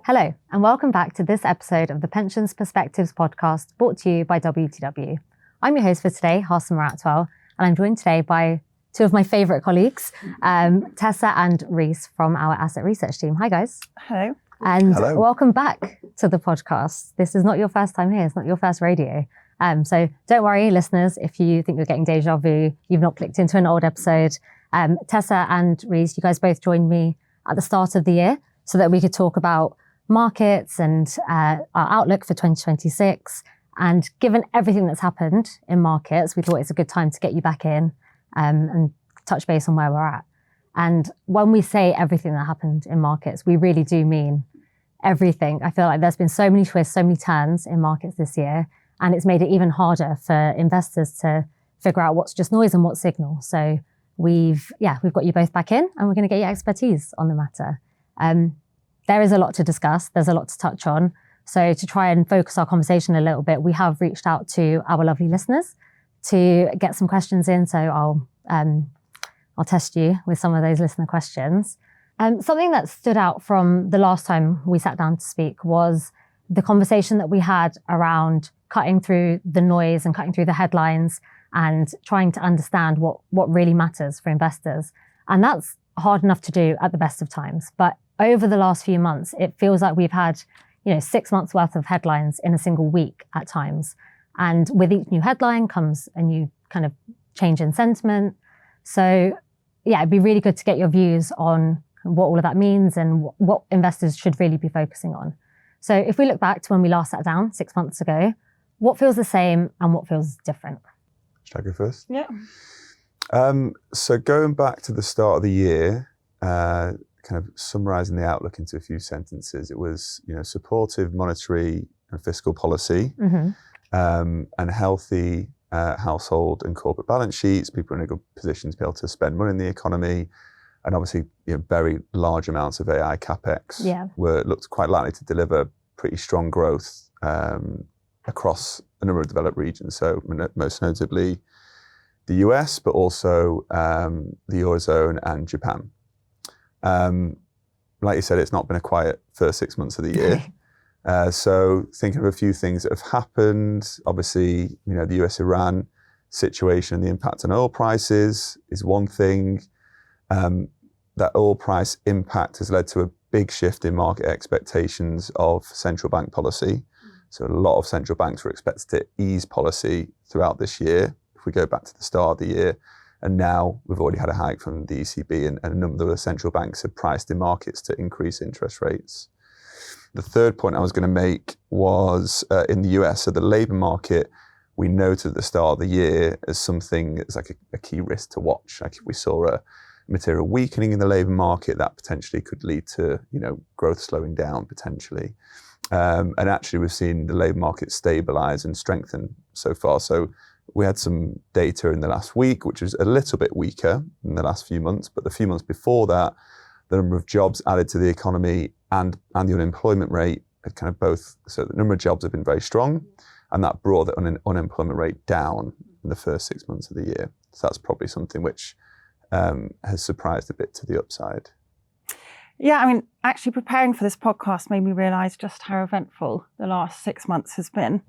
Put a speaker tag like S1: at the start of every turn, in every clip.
S1: Hello, and welcome back to this episode of the Pensions Perspectives podcast brought to you by WTW. I'm your host for today, Hassan Muratwell, and I'm joined today by two of my favourite colleagues, Tessa and Reese from our asset research team. Hi, guys.
S2: Hello.
S1: And
S3: Hello.
S1: Welcome back to the podcast. This is not your first time here. It's not your first radio. So don't worry, listeners, if you think you're getting deja vu, you've not clicked into an old episode. Tessa and Reese, you guys both joined me at the start of the year so that we could talk about markets and our outlook for 2026. And given everything that's happened in markets, we thought it's a good time to get you back in and touch base on where we're at. And when we say everything that happened in markets, we really do mean everything. I feel like there's been so many twists, so many turns in markets this year, and it's made it even harder for investors to figure out what's just noise and what's signal. So we've got you both back in, and we're going to get your expertise on the matter. There is a lot to discuss. There's a lot to touch on. So to try and focus our conversation a little bit, we have reached out to our lovely listeners to get some questions in. So I'll test you with some of those listener questions. Something that stood out from the last time we sat down to speak was the conversation that we had around cutting through the noise and cutting through the headlines and trying to understand what really matters for investors. And that's hard enough to do at the best of times. But over the last few months, it feels like we've had 6 months worth of headlines in a single week at times. And with each new headline comes a new kind of change in sentiment. So yeah, it'd be really good to get your views on what all of that means and what investors should really be focusing on. So if we look back to when we last sat down 6 months ago, what feels the same and what feels different?
S3: Should I go first?
S2: Yeah.
S3: So going back to the start of the year, kind of summarising the outlook into a few sentences, it was supportive monetary and fiscal policy, and healthy household and corporate balance sheets. People are in a good position to be able to spend money in the economy, and obviously very large amounts of AI capex looked quite likely to deliver pretty strong growth across a number of developed regions. So most notably the US, but also the Eurozone and Japan. Like you said, it's not been a quiet first 6 months of the year. So thinking of a few things that have happened, obviously, the US-Iran situation and the impact on oil prices is one thing. That oil price impact has led to a big shift in market expectations of central bank policy. So a lot of central banks were expected to ease policy throughout this year. If we go back to the start of the year, and now we've already had a hike from the ECB, and a number of the central banks have priced in markets to increase interest rates. The third point I was going to make was in the US, so the labour market, we noted at the start of the year as something that's like a key risk to watch. Like if we saw a material weakening in the labour market, that potentially could lead to growth slowing down potentially. And actually we've seen the labour market stabilise and strengthen so far. So we had some data in the last week, which was a little bit weaker in the last few months, but the few months before that, the number of jobs added to the economy and the unemployment rate had kind of both. So the number of jobs have been very strong, and that brought the unemployment rate down in the first 6 months of the year. So that's probably something which has surprised a bit to the upside.
S2: Yeah, I mean, actually preparing for this podcast made me realise just how eventful the last 6 months has been.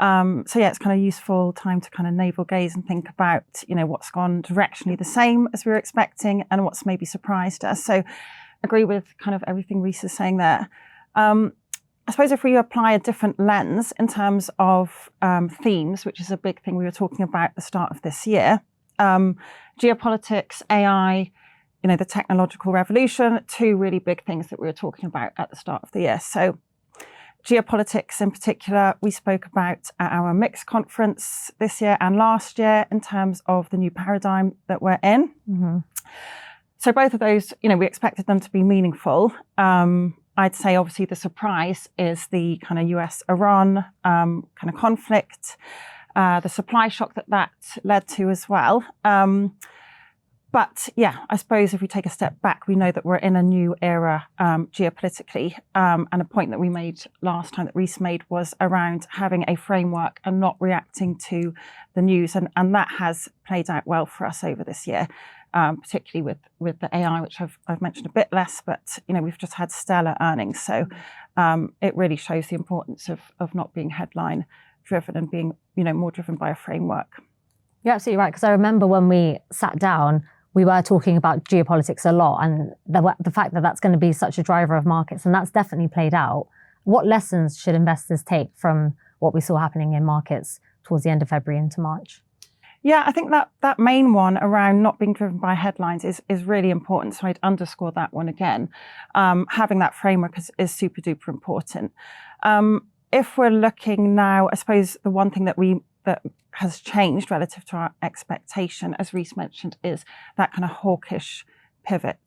S2: So yeah, it's kind of useful time to kind of navel gaze and think about, what's gone directionally the same as we were expecting and what's maybe surprised us. So agree with kind of everything Reese is saying there. I suppose if we apply a different lens in terms of themes, which is a big thing we were talking about at the start of this year, geopolitics, AI, the technological revolution, two really big things that we were talking about at the start of the year. So geopolitics in particular, we spoke about at our Mix conference this year and last year in terms of the new paradigm that we're in. So both of those, we expected them to be meaningful. I'd say obviously the surprise is the kind of US-Iran kind of conflict, the supply shock that led to as well. But yeah, I suppose if we take a step back, we know that we're in a new era geopolitically. And a point that we made last time that Reese made was around having a framework and not reacting to the news. And that has played out well for us over this year. particularly with the AI, which I've mentioned a bit less, but we've just had stellar earnings. So it really shows the importance of not being headline driven and being more driven by a framework.
S1: You're absolutely right, because I remember when we sat down, we were talking about geopolitics a lot and the fact that that's going to be such a driver of markets, and that's definitely played out. What lessons should investors take from what we saw happening in markets towards the end of February into March?
S2: Yeah, I think that main one around not being driven by headlines is really important. So I'd underscore that one again. Having that framework is super duper important. If we're looking now, I suppose the one thing that has changed relative to our expectation, as Reece mentioned, is that kind of hawkish pivot.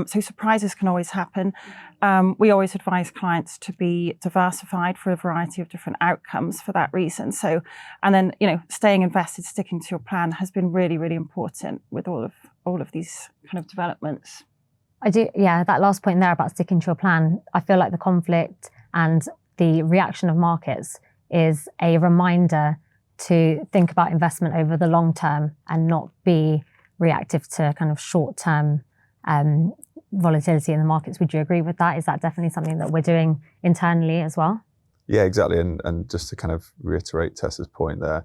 S2: So surprises can always happen. We always advise clients to be diversified for a variety of different outcomes for that reason. So, and then, staying invested, sticking to your plan has been really, really important with all of these kind of developments.
S1: I do, yeah, that last point there about sticking to your plan, I feel like the conflict and the reaction of markets is a reminder to think about investment over the long term and not be reactive to kind of short-term volatility in the markets. Would you agree with that? Is that definitely something that we're doing internally as well?
S3: Yeah, exactly. And just to kind of reiterate Tessa's point there,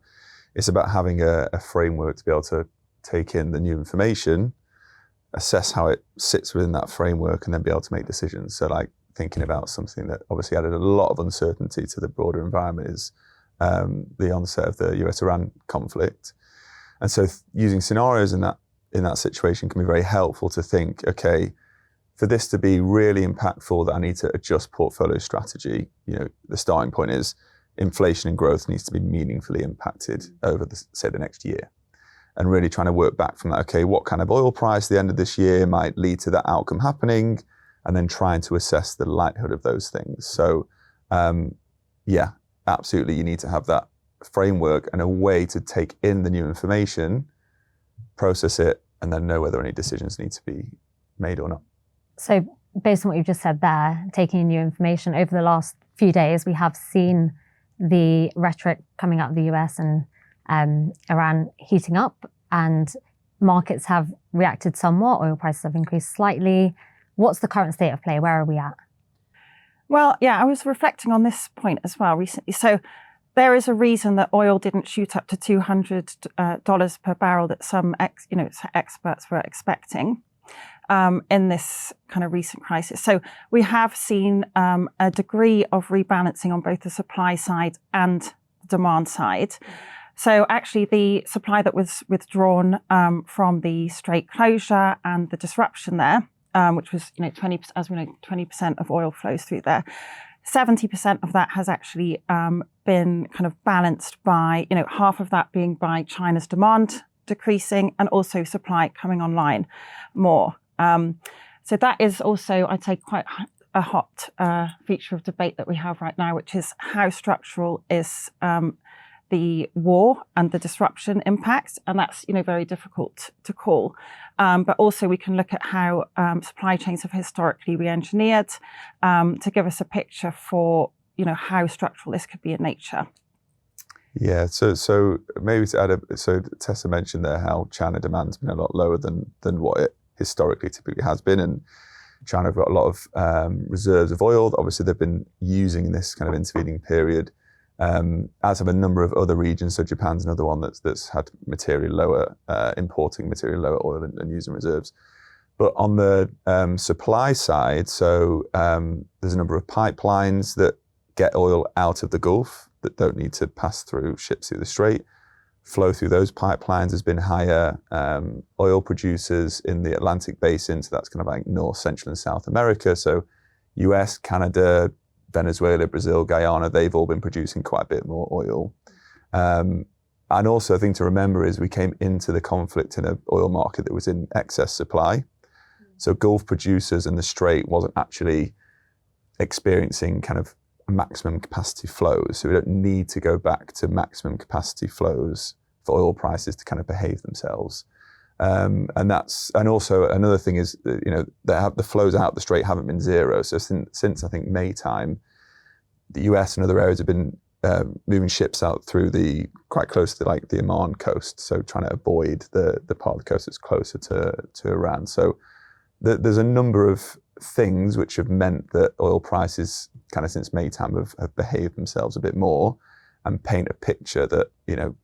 S3: it's about having a framework to be able to take in the new information, assess how it sits within that framework, and then be able to make decisions. So like thinking about something that obviously added a lot of uncertainty to the broader environment is the onset of the US-Iran conflict. And so using scenarios in that situation can be very helpful to think, okay, for this to be really impactful, that I need to adjust portfolio strategy. The starting point is inflation and growth needs to be meaningfully impacted over the next year. And really trying to work back from that, okay, what kind of oil price at the end of this year might lead to that outcome happening, and then trying to assess the likelihood of those things. So yeah, absolutely, you need to have that framework and a way to take in the new information, process it, and then know whether any decisions need to be made or not.
S1: So based on what you've just said there, taking in new information, over the last few days, we have seen the rhetoric coming out of the US and Iran heating up, and markets have reacted somewhat. Oil prices have increased slightly. What's the current state of play? Where are we at?
S2: Well, yeah, I was reflecting on this point as well recently. So there is a reason that oil didn't shoot up to $200 per barrel that some experts were expecting in this kind of recent crisis. So we have seen a degree of rebalancing on both the supply side and the demand side. So actually the supply that was withdrawn from the Strait closure and the disruption there, which was 20%, as we know, 20% of oil flows through there. 70% of that has actually been kind of balanced by, half of that being by China's demand decreasing and also supply coming online more. So that is also, I'd say, quite a hot feature of debate that we have right now, which is how structural is the war and the disruption impacts, and that's very difficult to call. But also we can look at how supply chains have historically re-engineered to give us a picture for how structural this could be in nature.
S3: Yeah, so maybe to add, so Tessa mentioned there how China demand's been a lot lower than what it historically typically has been, and China have got a lot of reserves of oil that obviously they've been using in this kind of intervening period. As have a number of other regions, so Japan's another one that's had materially lower, importing materially lower oil and using reserves. But on the supply side, so there's a number of pipelines that get oil out of the Gulf that don't need to pass through ships through the Strait. Flow through those pipelines has been higher. Oil producers in the Atlantic Basin, so that's kind of like North, Central and South America, so US, Canada, Venezuela, Brazil, Guyana, they've all been producing quite a bit more oil. And also a thing to remember is we came into the conflict in an oil market that was in excess supply. So Gulf producers and the Strait wasn't actually experiencing kind of maximum capacity flows. So we don't need to go back to maximum capacity flows for oil prices to kind of behave themselves. And also another thing is that, the flows out the Strait haven't been zero. So since I think May time, the US and other areas have been moving ships out through quite close to like the Oman coast, so trying to avoid the part of the coast that's closer to Iran. So there's a number of things which have meant that oil prices kind of since May time have behaved themselves a bit more and paint a picture that, you know,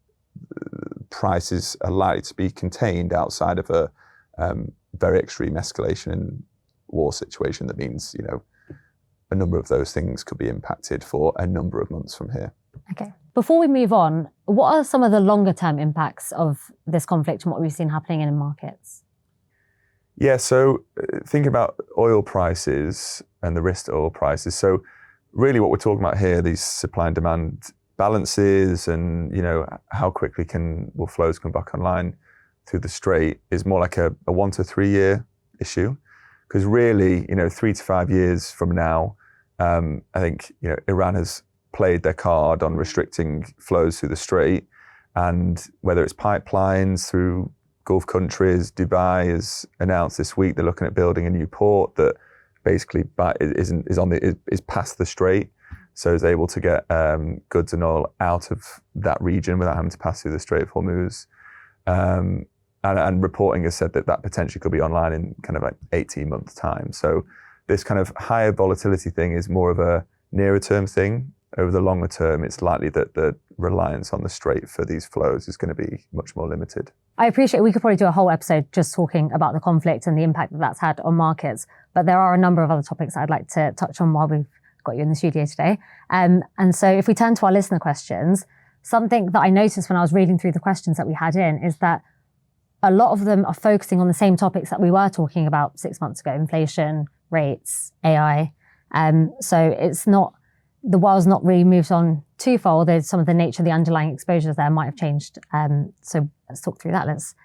S3: prices are likely to be contained outside of a very extreme escalation in war situation. That means, you know, a number of those things could be impacted for a number of months from here.
S1: Okay. Before we move on, what are some of the longer term impacts of this conflict and what we've seen happening in markets?
S3: Yeah, so think about oil prices and the risk to oil prices. So really what we're talking about here, these supply and demand balances and, you know, how quickly will flows come back online through the Strait is more like a 1 to 3 year issue. Because really, you know, 3 to 5 years from now, I think, you know, Iran has played their card on restricting flows through the Strait, and whether it's pipelines through Gulf countries, Dubai has announced this week they're looking at building a new port that basically is past the Strait, so is able to get goods and oil out of that region without having to pass through the Strait of Hormuz. And reporting has said that potentially could be online in kind of like 18 months' time. So this kind of higher volatility thing is more of a nearer term thing. Over the longer term, it's likely that the reliance on the Strait for these flows is going to be much more limited.
S1: I appreciate we could probably do a whole episode just talking about the conflict and the impact that that's had on markets, but there are a number of other topics I'd like to touch on while we've got you in the studio today. And so if we turn to our listener questions, something that I noticed when I was reading through the questions that we had in is that a lot of them are focusing on the same topics that we were talking about 6 months ago: inflation, rates, AI. So it's not, the world's not really moved on too far, although some of the nature of the underlying exposures there might have changed. So let's talk through that. Let's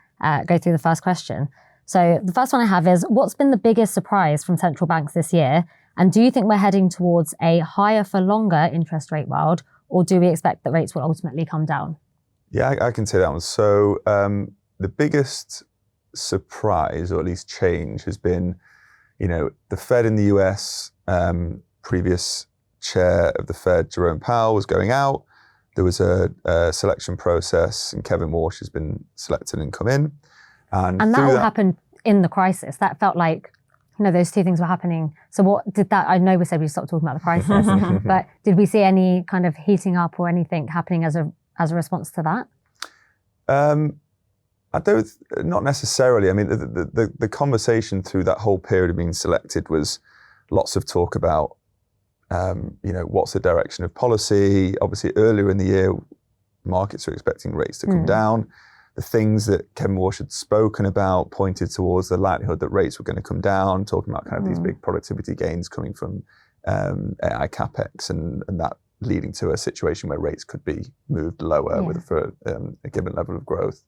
S1: go through the first question. So the first one I have is, what's been the biggest surprise from central banks this year? And do you think we're heading towards a higher for longer interest rate world, or do we expect that rates will ultimately come down?
S3: Yeah, I can say that one. So the biggest surprise, or at least change, has been, you know, the Fed in the US, previous chair of the Fed, Jerome Powell, was going out. There was a selection process, and Kevin Walsh has been selected and come in. And
S1: that all happened in the crisis. That felt like, you know, those two things were happening. So what did that, I know we said we stopped talking about the crisis, but did we see any kind of heating up or anything happening as a response to that?
S3: I don't, not necessarily. I mean, the conversation through that whole period of being selected was lots of talk about, you know, what's the direction of policy. Obviously, earlier in the year, markets are expecting rates to come down. The things that Kevin Walsh had spoken about pointed towards the likelihood that rates were going to come down, talking about kind of these big productivity gains coming from AI capex, and that leading to a situation where rates could be moved lower for a given level of growth.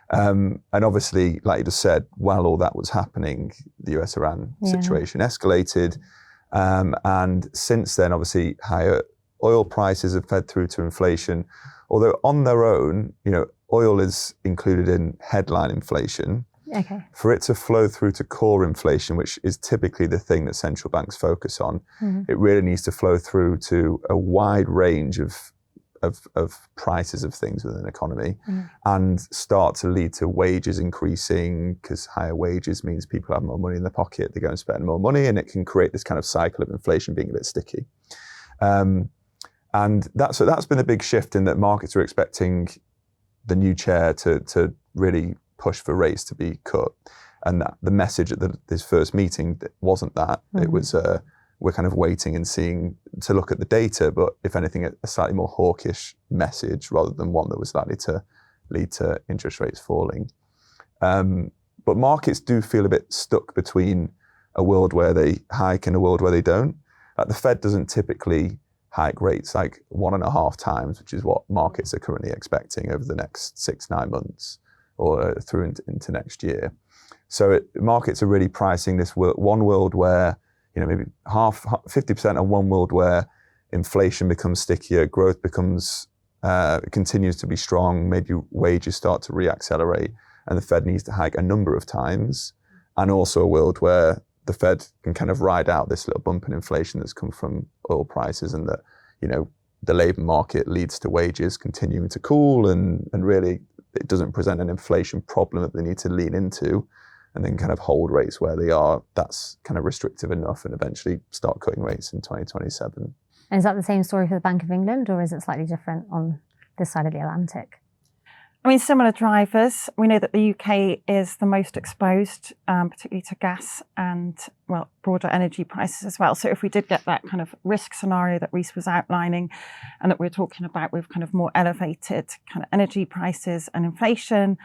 S3: And obviously, like you just said, while all that was happening, the US-Iran situation escalated. And since then, obviously, higher oil prices have fed through to inflation. Although on their own, you know, oil is included in headline inflation.
S1: Okay.
S3: For it to flow through to core inflation, which is typically the thing that central banks focus on, it really needs to flow through to a wide range of prices of things within an economy and start to lead to wages increasing, because higher wages means people have more money in their pocket, they go and spend more money, and it can create this kind of cycle of inflation being a bit sticky. And that's been a big shift, in that markets are expecting the new chair to really push for rates to be cut. And that the message at this first meeting wasn't that. It was we're kind of waiting and seeing to look at the data, but if anything, a slightly more hawkish message rather than one that was likely to lead to interest rates falling. But markets do feel a bit stuck between a world where they hike and a world where they don't. Like, the Fed doesn't typically hike rates like 1.5 times, which is what markets are currently expecting over the next 6-9 months or through into next year. So markets are really pricing this one world where, you know, maybe 50% of one world where inflation becomes stickier, growth continues to be strong, maybe wages start to reaccelerate, and the Fed needs to hike a number of times, and also a world where the Fed can kind of ride out this little bump in inflation that's come from oil prices, and that, you know, the labour market leads to wages continuing to cool, and really it doesn't present an inflation problem that they need to lean into and then kind of hold rates where they are, that's kind of restrictive enough, and eventually start cutting rates in 2027.
S1: And is that the same story for the Bank of England, or is it slightly different on this side of the Atlantic?
S2: I mean, similar drivers. We know that the UK is the most exposed, particularly to gas and, well, broader energy prices as well. So if we did get that kind of risk scenario that Reece was outlining and that we're talking about with kind of more elevated kind of energy prices and inflation,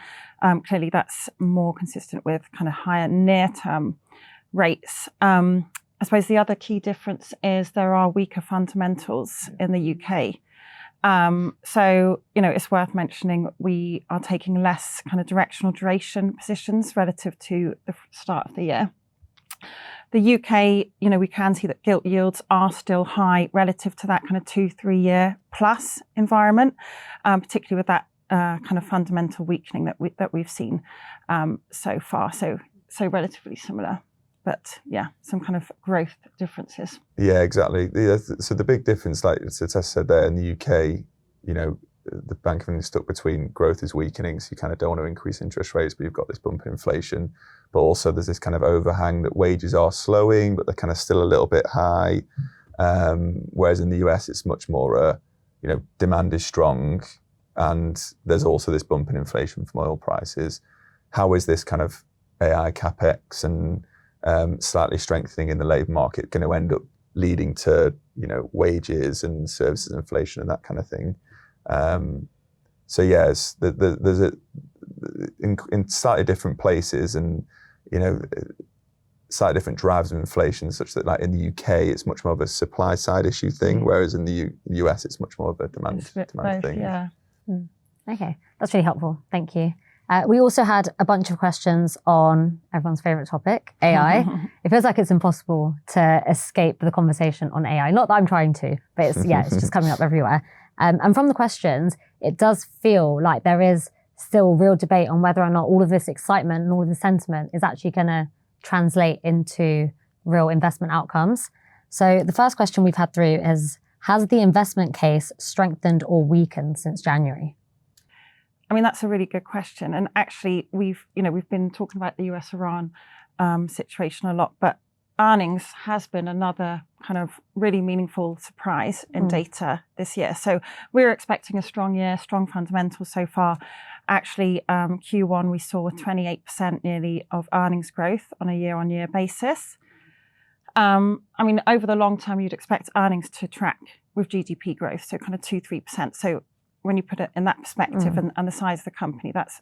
S2: clearly that's more consistent with kind of higher near-term rates. I suppose the other key difference is there are weaker fundamentals in the UK. So, it's worth mentioning we are taking less kind of directional duration positions relative to the start of the year. The UK, we can see that gilt yields are still high relative to that kind of 2-3 year plus environment, particularly with that kind of fundamental weakening that we've seen so far. So relatively similar. But yeah, some kind of growth differences.
S3: Yeah, exactly. So the big difference, like Tessa said there, in the UK, the Bank of England is stuck between growth is weakening, so you kind of don't want to increase interest rates, but you've got this bump in inflation. But also there's this kind of overhang that wages are slowing, but they're kind of still a little bit high. Whereas in the US, it's much more, demand is strong, and there's also this bump in inflation from oil prices. How is this kind of AI capex and slightly strengthening in the labour market going to end up leading to wages and services inflation and that kind of thing? So yes, there's in slightly different places and slightly different drivers of inflation, such that like in the UK it's much more of a supply side issue thing, whereas in the US it's much more of a demand thing.
S2: Yeah.
S1: Okay, that's really helpful. Thank you. We also had a bunch of questions on everyone's favourite topic, AI. It feels like it's impossible to escape the conversation on AI. Not that I'm trying to, but it's just coming up everywhere. And from the questions, it does feel like there is still real debate on whether or not all of this excitement and all of the sentiment is actually going to translate into real investment outcomes. So the first question we've had through is, has the investment case strengthened or weakened since January?
S2: I mean, that's a really good question. And actually, we've been talking about the US-Iran situation a lot, but earnings has been another kind of really meaningful surprise in data this year. So we're expecting a strong year, strong fundamentals so far. Actually, Q1, we saw 28% nearly of earnings growth on a year-on-year basis. I mean, over the long term, you'd expect earnings to track with GDP growth, so kind of 2-3%. So when you put it in that perspective and the size of the company, that's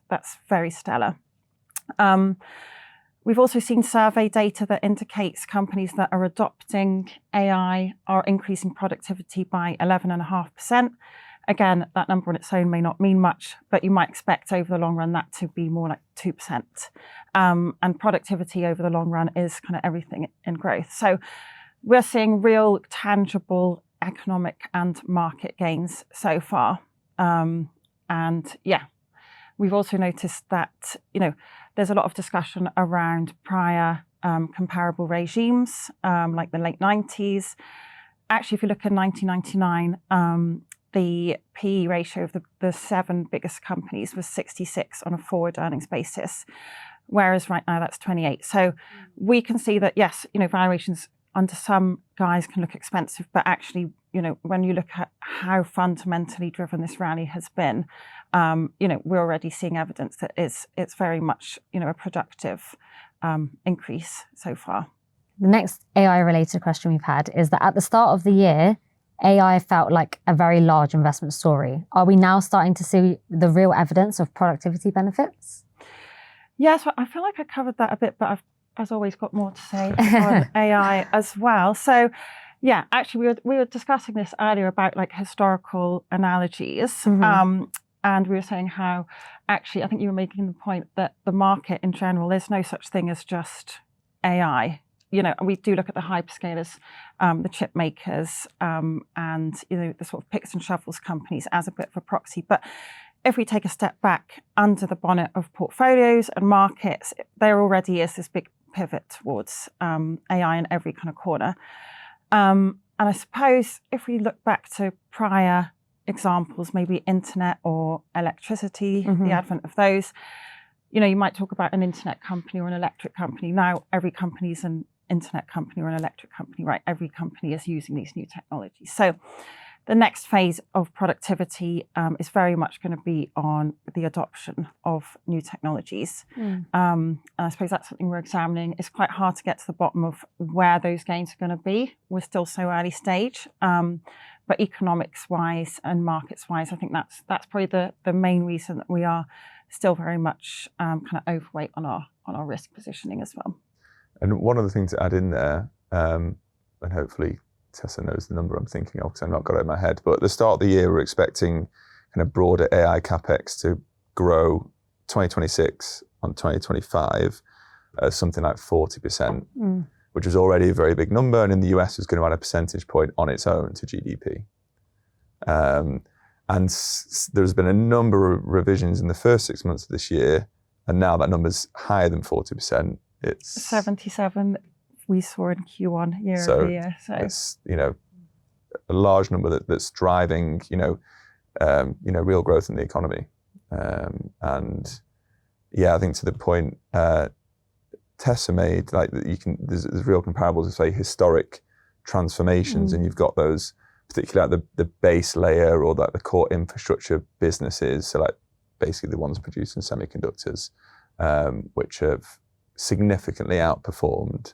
S2: very stellar. We've also seen survey data that indicates companies that are adopting AI are increasing productivity by 11.5%. Again, that number on its own may not mean much, but you might expect over the long run that to be more like 2%. And productivity over the long run is kind of everything in growth. So we're seeing real tangible economic and market gains so far. And yeah, we've also noticed that, there's a lot of discussion around prior comparable regimes, like the late 90s. Actually, if you look at 1999, the PE ratio of the 7 biggest companies was 66 on a forward earnings basis, whereas right now that's 28. So we can see that, yes, valuations under some guys can look expensive, but actually, when you look at how fundamentally driven this rally has been, we're already seeing evidence that it's very much, a productive increase so far.
S1: The next AI-related question we've had is that at the start of the year, AI felt like a very large investment story. Are we now starting to see the real evidence of productivity benefits?
S2: Yes, I feel like I covered that a bit, but I've, as always, got more to say on AI as well. So, yeah, actually, we were discussing this earlier about like historical analogies. And we were saying how, actually, I think you were making the point that the market in general, there's no such thing as just AI. We do look at the hyperscalers, the chip makers, and, the sort of picks and shovels companies as a bit of a proxy. But if we take a step back under the bonnet of portfolios and markets, there already is this big pivot towards AI in every kind of corner. I suppose if we look back to prior examples, maybe internet or electricity, the advent of those, you might talk about an internet company or an electric company. Now every company is an internet company or an electric company, right? Every company is using these new technologies. So the next phase of productivity is very much going to be on the adoption of new technologies. And I suppose that's something we're examining. It's quite hard to get to the bottom of where those gains are going to be. We're still so early stage. But economics-wise and markets-wise, I think that's probably the main reason that we are still very much kind of overweight on our risk positioning as well.
S3: And one other thing to add in there, and hopefully Tessa knows the number I'm thinking of because I've not got it in my head, but at the start of the year, we're expecting kind of broader AI capex to grow 2026 on 2025 something like 40%, which was already a very big number. And in the US, is going to add a percentage point on its own to GDP. And there's been a number of revisions in the first 6 months of this year, and now that number's higher than 40%. It's
S2: 77 we saw in Q1 year over year. So
S3: it's a large number that's driving real growth in the economy. And yeah, I think to the point Tessa made, like there's real comparables of say historic transformations, and you've got those particularly like the base layer or like the core infrastructure businesses. So like basically the ones producing semiconductors, which have significantly outperformed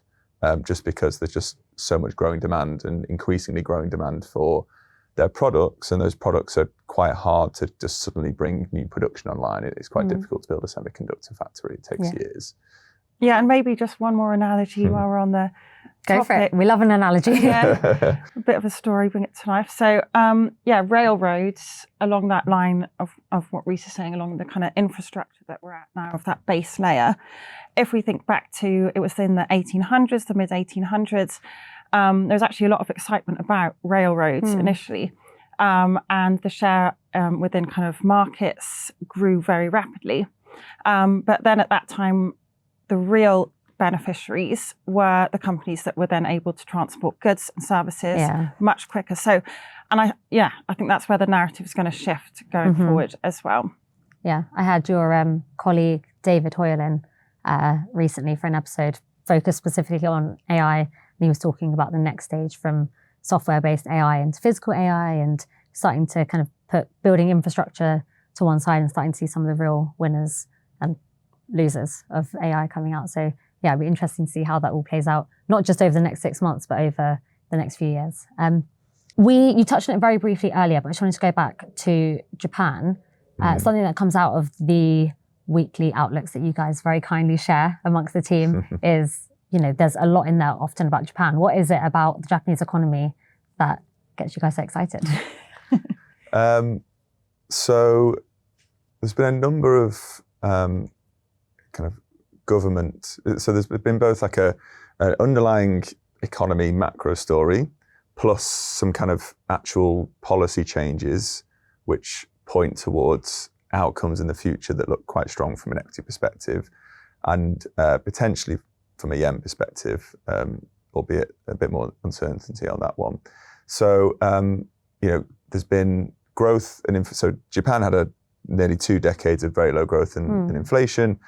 S3: just because there's just so much growing demand and increasingly growing demand for their products, and those products are quite hard to just suddenly bring new production online. It's quite difficult to build a semiconductor factory. It takes years.
S2: Yeah, and maybe just one more analogy while we're on the
S1: Go
S2: topic.
S1: for it. We love an analogy.
S2: Yeah, a bit of a story, bring it to life. So, railroads along that line of what Reese is saying, along the kind of infrastructure that we're at now of that base layer. If we think back to, it was in the 1800s, the mid 1800s, there was actually a lot of excitement about railroads initially. And the share within kind of markets grew very rapidly. But then at that time, the real beneficiaries were the companies that were then able to transport goods and services much quicker. So, and I think that's where the narrative is going to shift going forward as well.
S1: Yeah, I had your colleague David Hoyerlin recently for an episode focused specifically on AI, and he was talking about the next stage from software-based AI into physical AI, and starting to kind of put building infrastructure to one side and starting to see some of the real winners and losers of AI coming out. So yeah, it'd be interesting to see how that all plays out, not just over the next 6 months, but over the next few years. You touched on it very briefly earlier, but I just wanted to go back to Japan. Something that comes out of the weekly outlooks that you guys very kindly share amongst the team is, there's a lot in there often about Japan. What is it about the Japanese economy that gets you guys so excited?
S3: So there's been a number of kind of government. So there's been both like an underlying economy macro story, plus some kind of actual policy changes, which point towards outcomes in the future that look quite strong from an equity perspective, and potentially from a yen perspective, albeit a bit more uncertainty on that one. So, there's been growth and so Japan had nearly 2 decades of very low growth and inflation.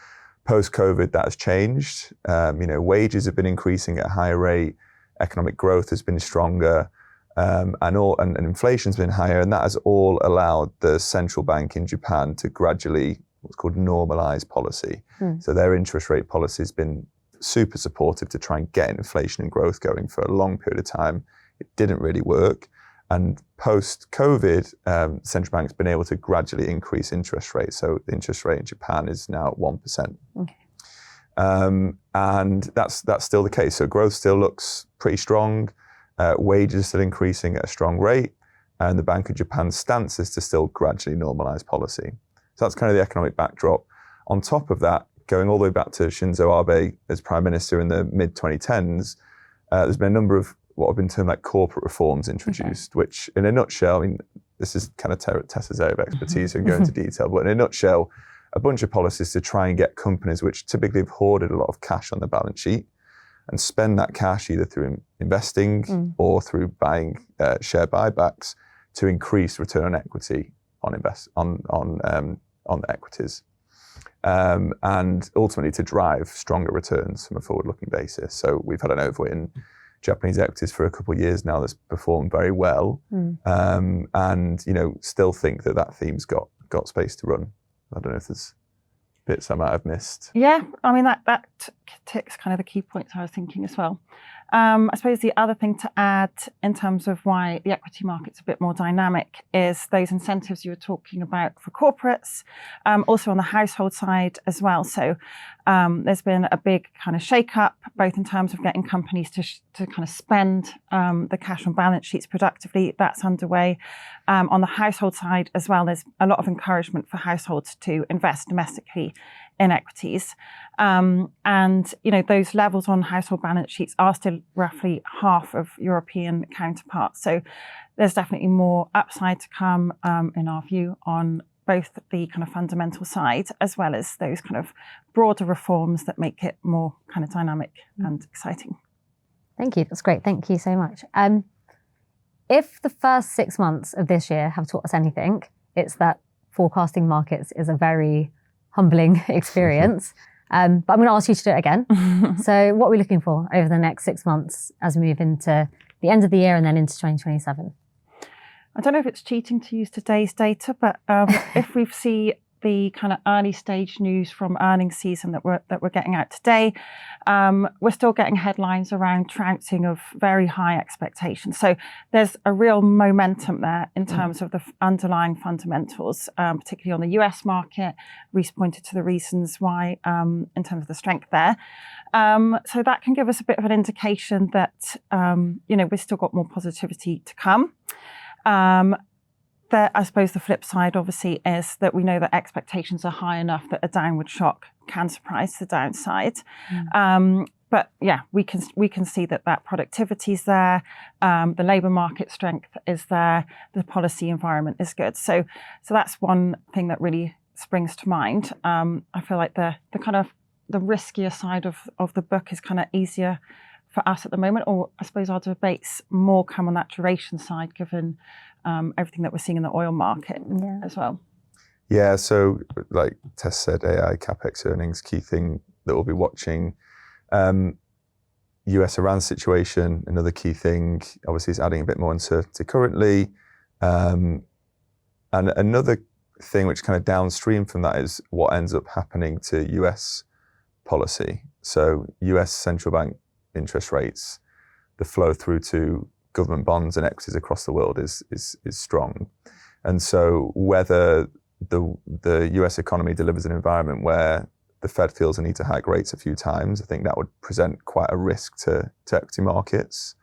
S3: Post-COVID, that has changed. Wages have been increasing at a higher rate. Economic growth has been stronger, and inflation's been higher, and that has all allowed the central bank in Japan to gradually what's called normalize policy. So their interest rate policy has been super supportive to try and get inflation and growth going for a long period of time. It didn't really work. And post-COVID, central bank's been able to gradually increase interest rates. So the interest rate in Japan is now at 1%.
S1: Okay.
S3: And that's still the case. So growth still looks pretty strong. Wages are still increasing at a strong rate. And the Bank of Japan's stance is to still gradually normalize policy. So that's kind of the economic backdrop. On top of that, going all the way back to Shinzo Abe as prime minister in the mid-2010s, there's been a number of what have been termed like corporate reforms introduced, which in a nutshell, I mean, this is kind of Tessa's area of expertise, so I can go into detail, but in a nutshell, a bunch of policies to try and get companies which typically have hoarded a lot of cash on their balance sheet and spend that cash either through investing or through buying share buybacks to increase return on equity on the equities, and ultimately to drive stronger returns from a forward-looking basis. So we've had an overweight in Japanese equities for a couple of years now that's performed very well, and still think that theme's got space to run. I don't know if there's bits I might have missed.
S2: Yeah, I mean that ticks kind of the key points I was thinking as well. I suppose the other thing to add in terms of why the equity market's a bit more dynamic is those incentives you were talking about for corporates, also on the household side as well. So there's been a big kind of shake-up, both in terms of getting companies to kind of spend the cash on balance sheets productively. That's underway. On the household side as well, there's a lot of encouragement for households to invest domestically in equities. And those levels on household balance sheets are still roughly half of European counterparts. So there's definitely more upside to come, in our view, on both the kind of fundamental side as well as those kind of broader reforms that make it more kind of dynamic and exciting.
S1: Thank you. That's great. Thank you so much. If the first 6 months of this year have taught us anything, it's that forecasting markets is a very humbling experience. But I'm going to ask you to do it again. So what are we looking for over the next 6 months as we move into the end of the year and then into 2027?
S2: I don't know if it's cheating to use today's data, but if we see the kind of early stage news from earnings season that we're getting out today, we're still getting headlines around trouncing of very high expectations. So there's a real momentum there in terms of the underlying fundamentals, particularly on the US market. Reece pointed to the reasons why in terms of the strength there. So that can give us a bit of an indication that we've still got more positivity to come. I suppose the flip side, obviously, is that we know that expectations are high enough that a downward shock can surprise the downside. But yeah, we can see that productivity is there, the labour market strength is there, the policy environment is good. So that's one thing that really springs to mind. I feel like the kind of the riskier side of the book is kind of easier for us at the moment, or I suppose our debates more come on that duration side, given everything that we're seeing in the oil market as well.
S3: Yeah, so like Tess said, AI, CapEx earnings, key thing that we'll be watching. US-Iran situation, another key thing, obviously is adding a bit more uncertainty currently. And another thing which kind of downstream from that is what ends up happening to US policy. So US central bank interest rates, the flow through to government bonds and equities across the world is strong. And so whether the US economy delivers an environment where the Fed feels a need to hike rates a few times, I think that would present quite a risk to equity markets.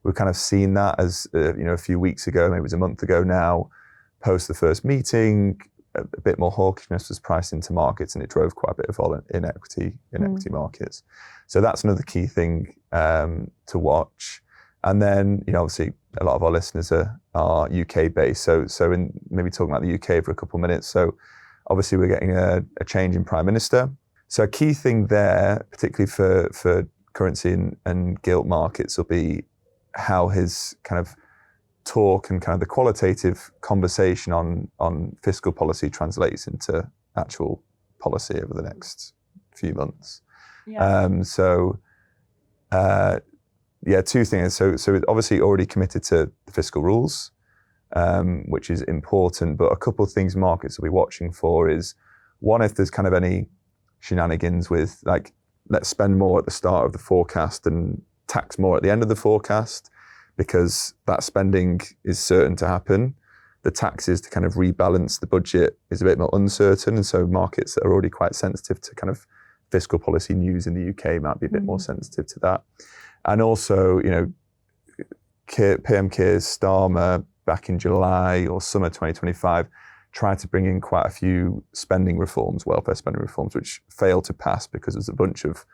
S3: We've kind of seen that as a few weeks ago, maybe it was a month ago now, post the first meeting, a bit more hawkishness was priced into markets, and it drove quite a bit of vol in equity markets. So that's another key thing to watch. And then, obviously, a lot of our listeners are UK based. So in maybe talking about the UK for a couple of minutes. So obviously, we're getting a change in Prime Minister. So a key thing there, particularly for currency and gilt markets, will be how his kind of talk and kind of the qualitative conversation on fiscal policy translates into actual policy over the next few months. Two things. So it's obviously already committed to the fiscal rules, which is important. But a couple of things markets will be watching for is, one, if there's kind of any shenanigans with, like, let's spend more at the start of the forecast and tax more at the end of the forecast, because that spending is certain to happen. The taxes to kind of rebalance the budget is a bit more uncertain. And so markets that are already quite sensitive to kind of fiscal policy news in the UK might be a bit more sensitive to that. And also, PM Keir Starmer back in July or summer 2025 tried to bring in quite a few spending reforms, welfare spending reforms, which failed to pass because there's a bunch of,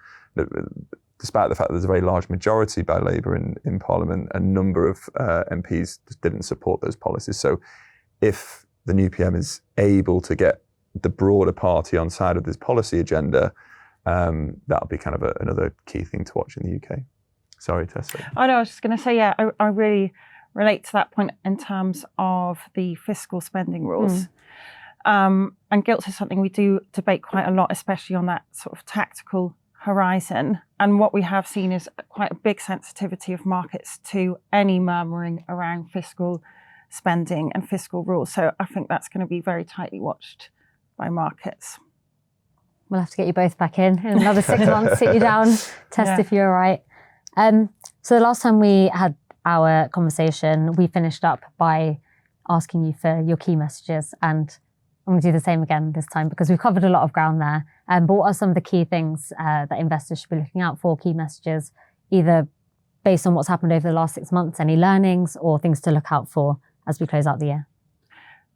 S3: despite the fact that there's a very large majority by Labour in Parliament, a number of MPs just didn't support those policies. So if the new PM is able to get the broader party on side of this policy agenda, that'll be kind of another key thing to watch in the UK. Sorry, Tessa.
S2: Oh no, I was just going to say, yeah, I really relate to that point in terms of the fiscal spending rules. And gilts is something we do debate quite a lot, especially on that sort of tactical horizon. And what we have seen is quite a big sensitivity of markets to any murmuring around fiscal spending and fiscal rules. So I think that's going to be very tightly watched by markets.
S1: We'll have to get you both back in another 6 months, sit you down, test if you're all right. So the last time we had our conversation, we finished up by asking you for your key messages, and I'm going to do the same again this time because we've covered a lot of ground there. But what are some of the key things that investors should be looking out for, key messages, either based on what's happened over the last 6 months, any learnings or things to look out for as we close out the year?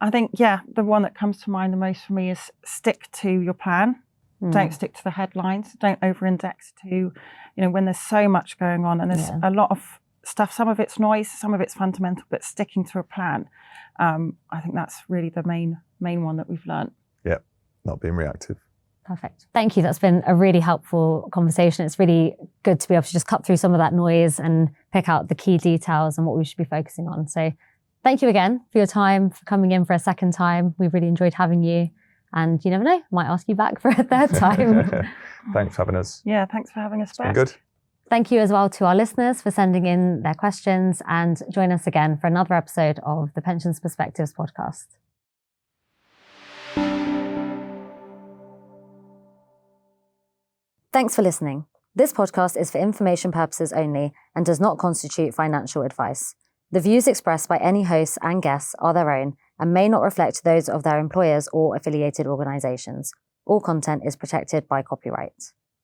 S2: I think, the one that comes to mind the most for me is stick to your plan. Don't stick to the headlines. Don't over-index to, when there's so much going on and there's a lot of stuff. Some of it's noise, some of it's fundamental, but sticking to a plan. I think that's really the main one that we've learned.
S3: Yeah, not being reactive.
S1: Perfect. Thank you. That's been a really helpful conversation. It's really good to be able to just cut through some of that noise and pick out the key details and what we should be focusing on. So thank you again for your time, for coming in for a second time. We've really enjoyed having you. And you never know, might ask you back for a third time.
S3: Thanks for having us.
S2: Yeah, thanks for having us back.
S3: Been good.
S1: Thank you as well to our listeners for sending in their questions, and join us again for another episode of the Pensions Perspectives podcast. Thanks for listening. This podcast is for information purposes only and does not constitute financial advice. The views expressed by any hosts and guests are their own and may not reflect those of their employers or affiliated organisations. All content is protected by copyright.